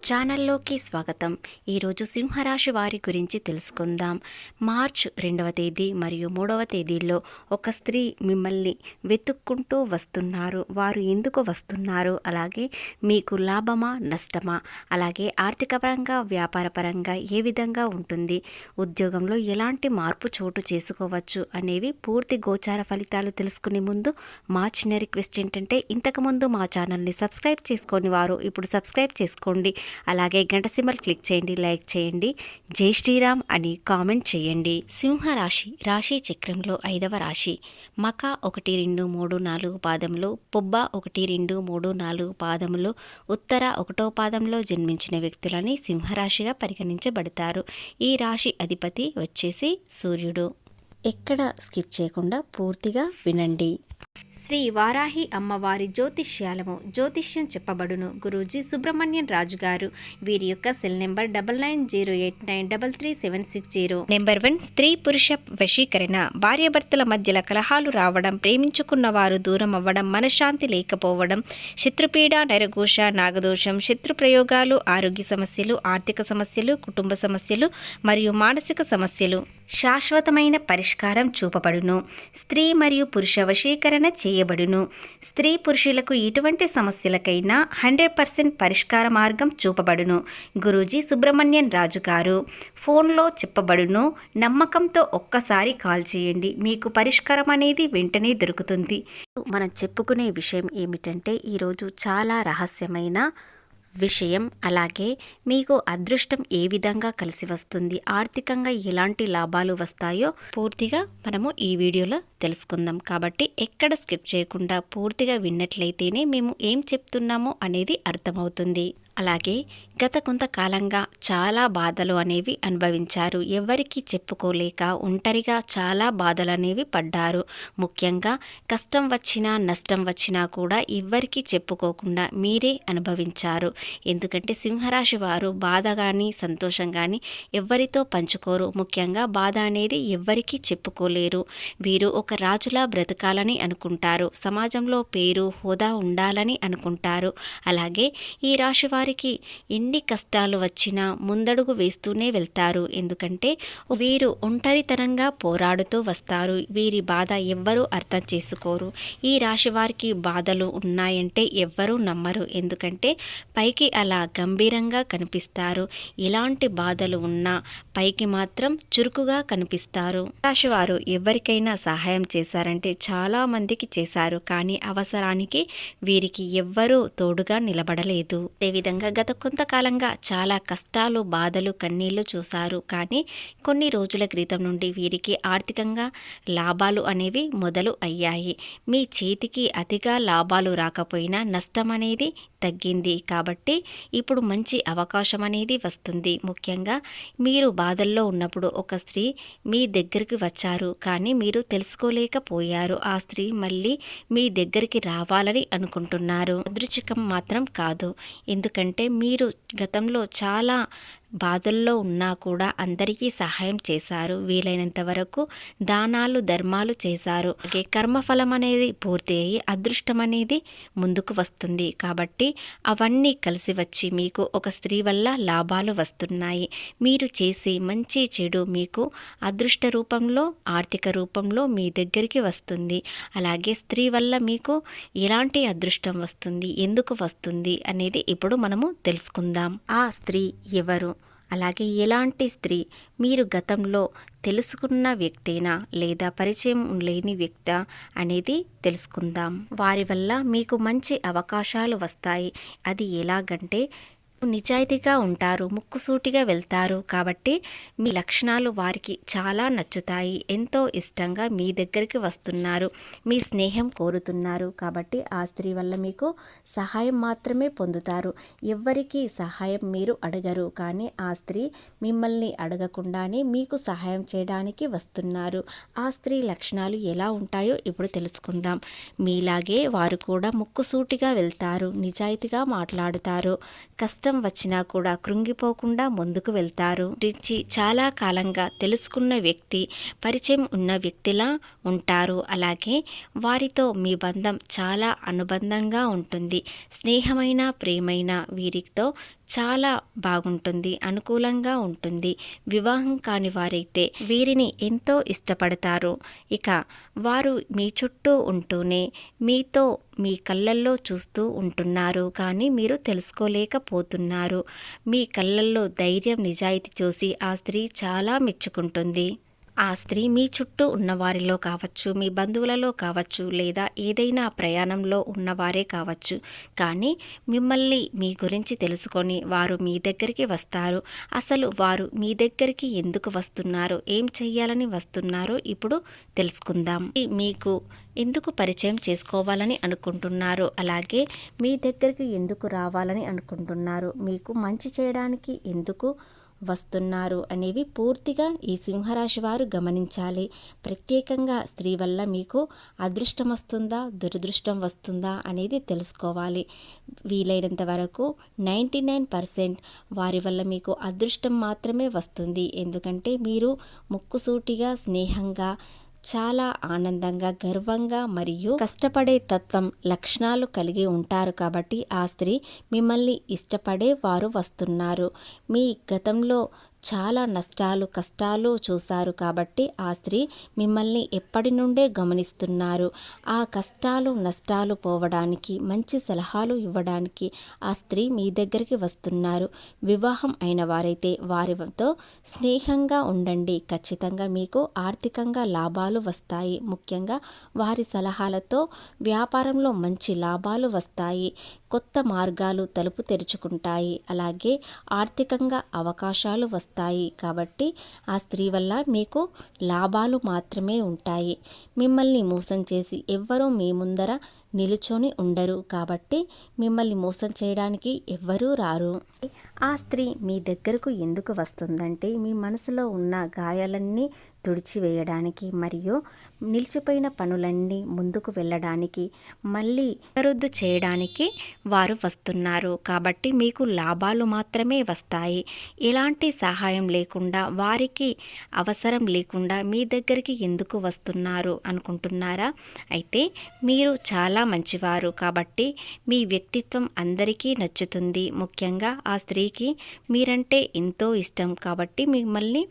ఛానల్లోకి స్వాగతం. ఈరోజు సింహరాశి వారి గురించి తెలుసుకుందాం. మార్చ్ 2వ తేదీ మరియు 3వ తేదీల్లో ఒక స్త్రీ మిమ్మల్ని వెతుక్కుంటూ వస్తున్నారు. వారు ఎందుకు వస్తున్నారు, అలాగే మీకు లాభమా నష్టమా, అలాగే ఆర్థికపరంగా వ్యాపారపరంగా ఏ విధంగా ఉంటుంది, ఉద్యోగంలో ఎలాంటి మార్పు చోటు చేసుకోవచ్చు అనేవి పూర్తి గోచార ఫలితాలు తెలుసుకునే ముందు మా చిన్న రిక్వెస్ట్ ఏంటంటే, ఇంతకుముందు మా ఛానల్ని సబ్స్క్రైబ్ చేసుకొని వారు ఇప్పుడు సబ్స్క్రైబ్ చేసుకోండి. అలాగే గంట సింబల్ క్లిక్ చేయండి, లైక్ చేయండి, జై శ్రీరామ్ అని కామెంట్ చేయండి. సింహరాశి రాశి చక్రంలో 5వ రాశి. మక 1, 2, 3, 4 పాదములు, పుబ్బ 1, 2, 3, 4 పాదములు, ఉత్తర 1వ పాదంలో జన్మించిన వ్యక్తులని సింహరాశిగా పరిగణించబడతారు. ఈ రాశి అధిపతి వచ్చేసి సూర్యుడు. ఎక్కడ స్కిప్ చేయకుండా పూర్తిగా వినండి. శ్రీ వారాహి అమ్మవారి జ్యోతిష్యం చెప్పబడును. గురూజీ సుబ్రహ్మణ్యం రాజు గారు. వీరి యొక్క సెల్ నెంబర్ 9908933760. నెంబర్ 1, స్త్రీ పురుష వశీకరణ. భార్యాభర్తల మధ్యలో కలహాలు రావడం, ప్రేమించుకున్న వారు దూరం అవ్వడం, మనశ్శాంతి లేకపోవడం, శత్రుపీడ, నరఘోష, నాగదోషం, శత్రు ప్రయోగాలు, ఆరోగ్య సమస్యలు, ఆర్థిక సమస్యలు, కుటుంబ సమస్యలు మరియు మానసిక సమస్యలు శాశ్వతమైన పరిష్కారం చూపబడును. స్త్రీ మరియు పురుష వశీకరణ చేయబడును. స్త్రీ పురుషులకు ఎటువంటి సమస్యలకైనా 100% పరిష్కార మార్గం చూపబడును. గురూజీ సుబ్రహ్మణ్యం రాజు గారు. ఫోన్లో చెప్పబడును. నమ్మకంతో ఒక్కసారి కాల్ చేయండి, మీకు పరిష్కారం అనేది వెంటనే దొరుకుతుంది. మనం చెప్పుకునే విషయం ఏమిటంటే, ఈరోజు చాలా రహస్యమైన విషయం. అలాగే మీకు అదృష్టం ఏ విధంగా కలిసి వస్తుంది, ఆర్థికంగా ఎలాంటి లాభాలు వస్తాయో పూర్తిగా మనము ఈ వీడియోలో తెలుసుకుందాం. కాబట్టి ఎక్కడ స్కిప్ చేయకుండా పూర్తిగా విన్నట్లయితేనే మేము ఏం చెప్తున్నామో అనేది అర్థమవుతుంది. అలాగే గత కొంతకాలంగా చాలా బాధలు అనేవి అనుభవించారు. ఎవరికి చెప్పుకోలేక ఒంటరిగా చాలా బాధలు అనేవి పడ్డారు. ముఖ్యంగా కష్టం వచ్చినా నష్టం వచ్చినా కూడా ఎవ్వరికి చెప్పుకోకుండా మీరే అనుభవించారు. ఎందుకంటే సింహరాశి వారు బాధ కానీ సంతోషం కానీ ఎవరితో పంచుకోరు. ముఖ్యంగా బాధ అనేది ఎవ్వరికి చెప్పుకోలేరు. వీరు ఒక రాజులా బ్రతకాలని అనుకుంటారు. సమాజంలో పేరు హోదా ఉండాలని అనుకుంటారు. అలాగే ఈ రాశి వారికి ఎన్ని కష్టాలు వచ్చినా ముందడుగు వేస్తూనే వెళ్తారు. ఎందుకంటే వీరు ఒంటరితనంగా పోరాడుతూ వస్తారు. వీరి బాధ ఎవ్వరూ అర్థం చేసుకోరు. ఈ రాశి వారికి బాధలు ఉన్నాయంటే ఎవ్వరూ నమ్మరు. ఎందుకంటే పైకి అలా గంభీరంగా కనిపిస్తారు. ఎలాంటి బాధలు ఉన్నా పైకి మాత్రం చురుకుగా కనిపిస్తారు. రాశివారు ఎవరికైనా సహాయం చేశారంటే చాలా మందికి చేశారు. కానీ అవసరానికి వీరికి ఎవ్వరూ తోడుగా నిలబడలేదు. అదేవిధంగా గత కొంతకాలంగా చాలా కష్టాలు, బాధలు, కన్నీళ్లు చూశారు. కానీ కొన్ని రోజుల క్రితం నుండి వీరికి ఆర్థికంగా లాభాలు అనేవి మొదలు అయ్యాయి. మీ చేతికి అతిగా లాభాలు రాకపోయినా నష్టం అనేది తగ్గింది. కాబట్టి ఇప్పుడు మంచి అవకాశం అనేది వస్తుంది. ముఖ్యంగా మీరు బాధల్లో ఉన్నప్పుడు ఒక స్త్రీ మీ దగ్గరికి వచ్చారు, కానీ మీరు తెలుసుకోలేకపోయారు. ఆ స్త్రీ మళ్ళీ మీ దగ్గరికి రావాలని అనుకుంటున్నారు. అదృష్టం మాత్రం కాదు. ఎందుకంటే మీరు గతంలో చాలా బాధల్లో ఉన్నా కూడా అందరికీ సహాయం చేశారు. వీలైనంత వరకు దానాలు, ధర్మాలు చేశారు. అలాగే కర్మఫలం అనేది పూర్తి అయ్యి అదృష్టం అనేది ముందుకు వస్తుంది. కాబట్టి అవన్నీ కలిసి వచ్చి మీకు ఒక స్త్రీ వల్ల లాభాలు వస్తున్నాయి. మీరు చేసే మంచి చెడు మీకు అదృష్ట రూపంలో, ఆర్థిక రూపంలో మీ దగ్గరికి వస్తుంది. అలాగే స్త్రీ వల్ల మీకు ఎలాంటి అదృష్టం వస్తుంది, ఎందుకు వస్తుంది అనేది ఇప్పుడు మనము తెలుసుకుందాం. ఆ స్త్రీ ఎవరు, అలాగే ఎలాంటి స్త్రీ, మీరు గతంలో తెలుసుకున్న వ్యక్తేనా లేదా పరిచయం లేని వ్యక్తా అనేది తెలుసుకుందాం. వారి వల్ల మీకు మంచి అవకాశాలు వస్తాయి. అది ఎలాగంటే నిజాయితీగా ఉంటారు, ముక్కుసూటిగా వెళ్తారు. కాబట్టి మీ లక్షణాలు వారికి చాలా నచ్చుతాయి. ఎంతో ఇష్టంగా మీ దగ్గరికి వస్తున్నారు, మీ స్నేహం కోరుతున్నారు. కాబట్టి ఆ స్త్రీ వల్ల మీకు సహాయం మాత్రమే పొందుతారు. ఎవ్వరికీ సహాయం మీరు అడగరు. కానీ ఆ స్త్రీ మిమ్మల్ని అడగకుండానే మీకు సహాయం చేయడానికి వస్తున్నారు. ఆ స్త్రీ లక్షణాలు ఎలా ఉంటాయో ఇప్పుడు తెలుసుకుందాం. మీలాగే వారు కూడా ముక్కుసూటిగా వెళ్తారు, నిజాయితీగా మాట్లాడుతారు. కష్టం వచ్చినా కూడా కృంగిపోకుండా ముందుకు వెళ్తారు. గురించి చాలా కాలంగా తెలుసుకున్న వ్యక్తి, పరిచయం ఉన్న వ్యక్తిలా ఉంటారు. అలాగే వారితో మీ బంధం చాలా అనుబంధంగా ఉంటుంది. స్నేహమైన, ప్రేమైన వీరితో చాలా బాగుంటుంది, అనుకూలంగా ఉంటుంది. వివాహం కాని వారైతే వీరిని ఎంతో ఇష్టపడతారు. ఇక వారు మీ చుట్టూ ఉంటూనే మీతో మీ కళ్ళల్లో చూస్తూ ఉంటున్నారు, కానీ మీరు తెలుసుకోలేకపోతున్నారు. మీ కళ్ళల్లో ధైర్యం, నిజాయితీ చూసి ఆ స్త్రీ చాలా మెచ్చుకుంటుంది. ఆ స్త్రీ మీ చుట్టూ ఉన్నవారిలో కావచ్చు, మీ బంధువులలో కావచ్చు, లేదా ఏదైనా ప్రయాణంలో ఉన్నవారే కావచ్చు, కానీ మిమ్మల్ని మీ గురించి తెలుసుకొని వారు మీ దగ్గరికి వస్తారు. అసలు వారు మీ దగ్గరికి ఎందుకు వస్తున్నారు, ఏం చెయ్యాలని వస్తున్నారో ఇప్పుడు తెలుసుకుందాం. మీకు ఎందుకు పరిచయం చేసుకోవాలని అనుకుంటున్నారు, అలాగే మీ దగ్గరికి ఎందుకు రావాలని అనుకుంటున్నారు, మీకు మంచి చేయడానికి ఎందుకు వస్తున్నారు అనేవి పూర్తిగా ఈ సింహరాశి వారు గమనించాలి. ప్రత్యేకంగా స్త్రీ వల్ల మీకు అదృష్టం వస్తుందా, దురదృష్టం వస్తుందా అనేది తెలుసుకోవాలి. వీలైనంత వరకు 99% వారి వల్ల మీకు అదృష్టం మాత్రమే వస్తుంది. ఎందుకంటే మీరు ముక్కుసూటిగా, స్నేహంగా, చాలా ఆనందంగా, గర్వంగా మరియు కష్టపడే తత్వం లక్షణాలు కలిగి ఉంటారు. కాబట్టి ఆ స్త్రీ మిమ్మల్ని ఇష్టపడే వారు వస్తున్నారు. మీ గతంలో చాలా నష్టాలు, కష్టాలు చూశారు కాబట్టి ఆ స్త్రీ మిమ్మల్ని ఎప్పటి నుండే గమనిస్తున్నారు. ఆ కష్టాలు, నష్టాలు పోవడానికి, మంచి సలహాలు ఇవ్వడానికి ఆ స్త్రీ మీ దగ్గరికి వస్తున్నారు. వివాహం అయిన వారైతే వారితో స్నేహంగా ఉండండి. ఖచ్చితంగా మీకు ఆర్థికంగా లాభాలు వస్తాయి. ముఖ్యంగా వారి సలహాలతో వ్యాపారంలో మంచి లాభాలు వస్తాయి. కొత్త మార్గాలు తలుపు తెరుచుకుంటాయి. అలాగే ఆర్థికంగా అవకాశాలు వస్తాయి. కాబట్టి ఆ స్త్రీ వల్ల మీకు లాభాలు మాత్రమే ఉంటాయి. మిమ్మల్ని మోసం చేసి ఎవ్వరూ మీ ముందర నిలుచొని ఉండరు. కాబట్టి మిమ్మల్ని మోసం చేయడానికి ఎవ్వరూ రారు. ఆ స్త్రీ మీ దగ్గరకు ఎందుకు వస్తుందంటే మీ మనసులో ఉన్న గాయాలన్నీ తుడిచివేయడానికి మరియు నిలిచిపోయిన పనులన్నీ ముందుకు వెళ్ళడానికి, మళ్ళీ పునరుద్ధి చేయడానికి వారు వస్తున్నారు. కాబట్టి మీకు లాభాలు మాత్రమే వస్తాయి. ఎలాంటి సహాయం లేకుండా, వారికి అవసరం లేకుండా మీ దగ్గరికి ఎందుకు వస్తున్నారు అనుకుంటున్నారా? అయితే మీరు చాలా మంచివారు కాబట్టి మీ వ్యక్తిత్వం అందరికీ నచ్చుతుంది. ముఖ్యంగా ఆ స్త్రీకి మీరంటే ఎంతో ఇష్టం కాబట్టి మిమ్మల్ని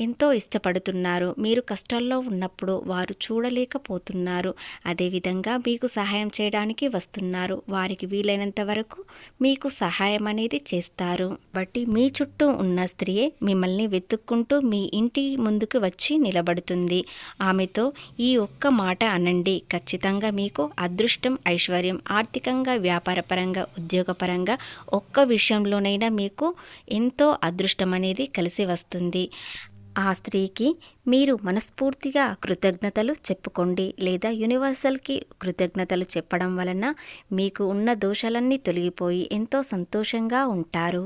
ఎంతో ఇష్టపడుతున్నారు. మీరు కష్టాల్లో ఉన్నప్పుడు వారు చూడలేకపోతున్నారు. అదేవిధంగా మీకు సహాయం చేయడానికి వస్తున్నారు. వారికి వీలైనంత వరకు మీకు సహాయం అనేది చేస్తారు. కాబట్టి మీ చుట్టూ ఉన్న స్త్రీయే మిమ్మల్ని వెతుక్కుంటూ మీ ఇంటి ముందుకు వచ్చి నిలబడుతుంది. ఆమెతో ఈ ఒక్క మాట అనండి, ఖచ్చితంగా మీకు అదృష్టం, ఐశ్వర్యం, ఆర్థికంగా, వ్యాపారపరంగా, ఉద్యోగపరంగా ఒక్క విషయంలోనైనా మీకు ఎంతో అదృష్టం అనేది కలిసి వస్తుంది. ఆ స్త్రీకి మీరు మనస్ఫూర్తిగా కృతజ్ఞతలు చెప్పుకోండి, లేదా యూనివర్సల్కి కృతజ్ఞతలు చెప్పడం వలన మీకు ఉన్న దోషాలన్నీ తొలగిపోయి ఎంతో సంతోషంగా ఉంటారు.